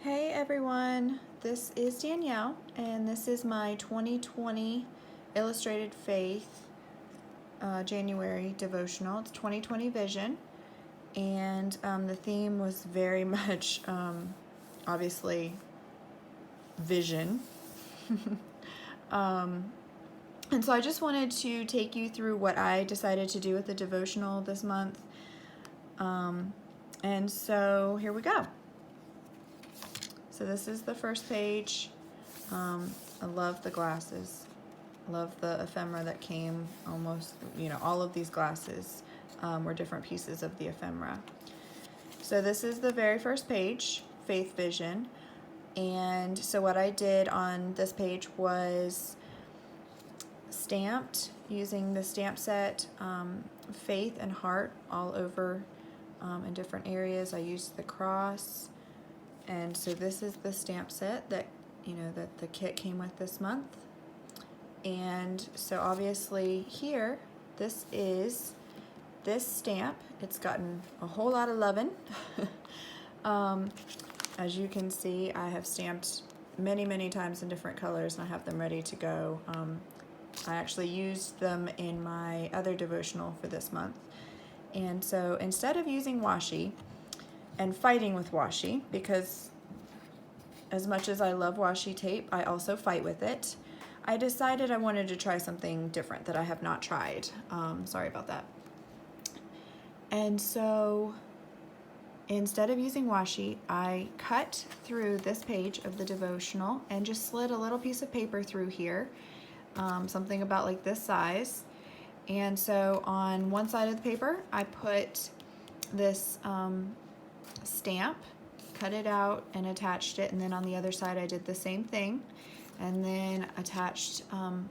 Hey everyone, this is Danielle, and this is my 2020 Illustrated Faith January devotional. It's 2020 Vision, and the theme was very much, obviously, vision. And so I just wanted to take you through what I decided to do with the devotional this month. And so here we go. So this is the first page. I love the glasses. I love the ephemera that came almost, all of these glasses were different pieces of the ephemera. So this is the very first page, Faith Vision. And so what I did on this page was stamped using the stamp set, faith and heart all over in different areas. I used the cross. And so this is the stamp set that that the kit came with this month. And so obviously here, this is this stamp. It's gotten a whole lot of loving. As you can see, I have stamped many times in different colors, and I have them ready to go. I actually used them in my other devotional for this month. And so instead of using washi and fighting with washi, because as much as I love washi tape, I also fight with it, I decided I wanted to try something different that I have not tried. Sorry about that. And so instead of using washi, I cut through this page of the devotional and just slid a little piece of paper through here, something about like this size. And so on one side of the paper, I put this stamp, cut it out and attached it, and then on the other side I did the same thing, and then attached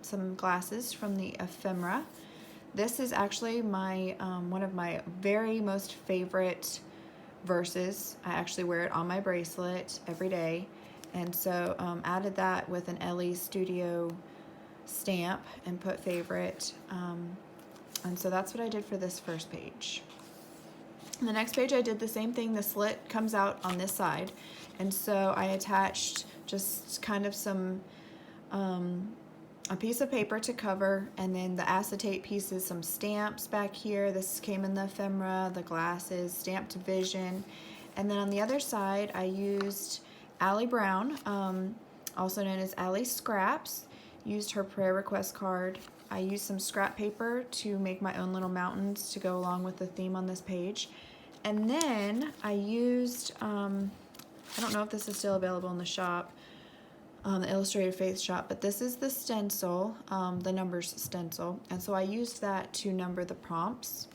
some glasses from the ephemera. This is actually my one of my very most favorite verses. I actually wear it on my bracelet every day, and so added that with an Ellie Studio stamp and put favorite, and so that's what I did for this first page. The next page I did the same thing. The slit comes out on this side, and so I attached just kind of some a piece of paper to cover, and then the acetate pieces, some stamps back here. This came in the ephemera, the glasses, stamped vision, and then on the other side I used Allie Brown, also known as Allie Scraps, used her prayer request card. I used some scrap paper to make my own little mountains to go along with the theme on this page. And then I used, I don't know if this is still available in the shop, the Illustrated Faith shop, but this is the stencil, the numbers stencil. And so I used that to number the prompts.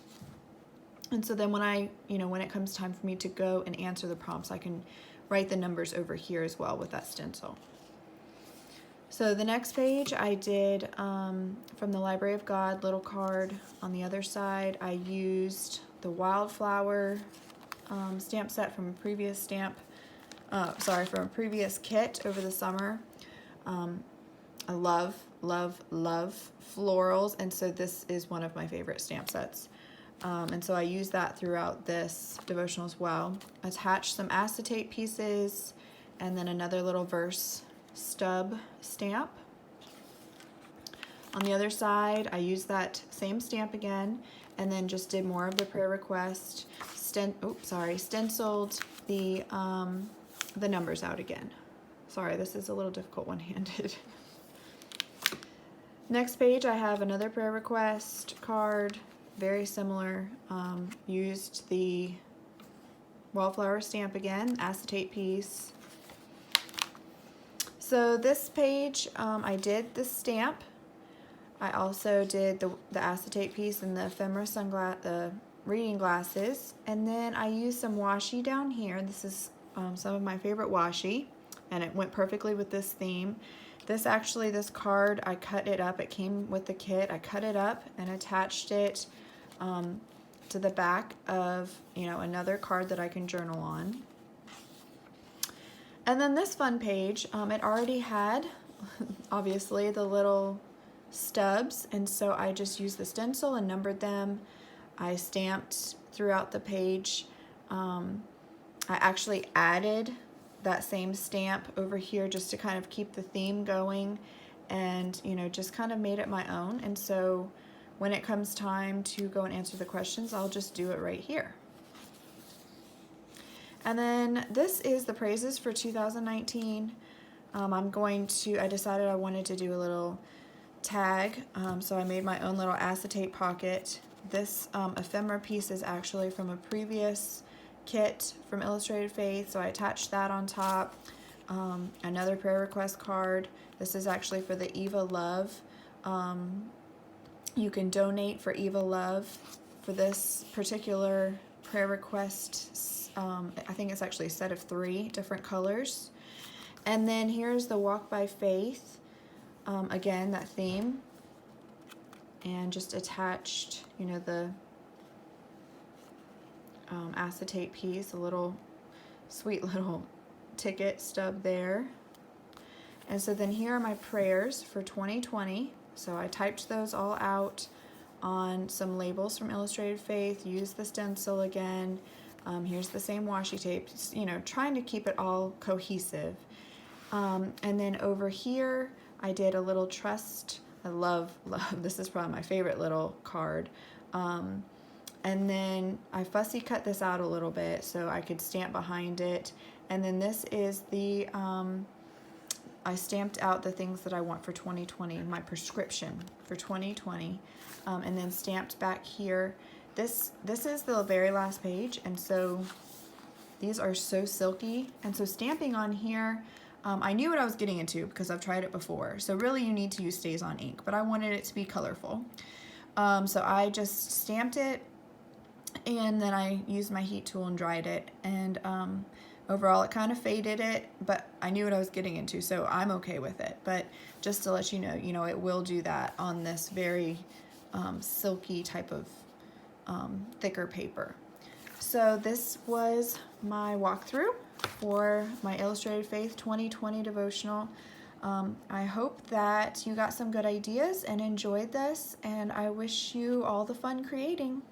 And so then when when it comes time for me to go and answer the prompts, I can write the numbers over here as well with that stencil. So the next page I did from the Library of God little card. On the other side I used the wildflower stamp set from a previous from a previous kit over the summer. I love florals, and so this is one of my favorite stamp sets. And so I use that throughout this devotional as well. Attached some acetate pieces, and then another little verse stub stamp. On the other side, I used that same stamp again, and then just did more of the prayer request. Stenciled the numbers out again. Sorry, this is a little difficult one-handed. Next page, I have another prayer request card, very similar. Used the wildflower stamp again, acetate piece. So this page, I did the stamp. I also did the acetate piece and the ephemera the reading glasses, and then I used some washi down here. This is some of my favorite washi, and it went perfectly with this theme. This card, I cut it up. It came with the kit. I cut it up and attached it to the back of another card that I can journal on. And then this fun page, it already had obviously the little stubs, and so I just used the stencil and numbered them. I stamped throughout the page. I actually added that same stamp over here just to kind of keep the theme going, and just kind of made it my own. And so when it comes time to go and answer the questions, I'll just do it right here. And then this is the praises for 2019. I decided I wanted to do a little tag, so I made my own little acetate pocket. This ephemera piece is actually from a previous kit from Illustrated Faith, so I attached that on top. Another prayer request card. This is actually for the Eva Love. You can donate for Eva Love for this particular prayer request. I think it's actually a set of 3 different colors. And then here's the Walk by Faith. Again, that theme. And just attached, the acetate piece, a little sweet little ticket stub there. And so then here are my prayers for 2020. So I typed those all out on some labels from Illustrated Faith, used the stencil again. Here's the same washi tape, trying to keep it all cohesive. And then over here, I did a little trust. I love, this is probably my favorite little card. And then I fussy cut this out a little bit so I could stamp behind it. And then this is the, I stamped out the things that I want for 2020, my prescription for 2020, and then stamped back here. This is the very last page, and so these are so silky. And so stamping on here, I knew what I was getting into because I've tried it before. So really you need to use StazOn ink, but I wanted it to be colorful. So I just stamped it, and then I used my heat tool and dried it. And overall it kind of faded it, but I knew what I was getting into, so I'm okay with it. But just to let you know, it will do that on this very silky type of thicker paper. So this was my walkthrough for my Illustrated Faith 2020 devotional. I hope that you got some good ideas and enjoyed this, and I wish you all the fun creating.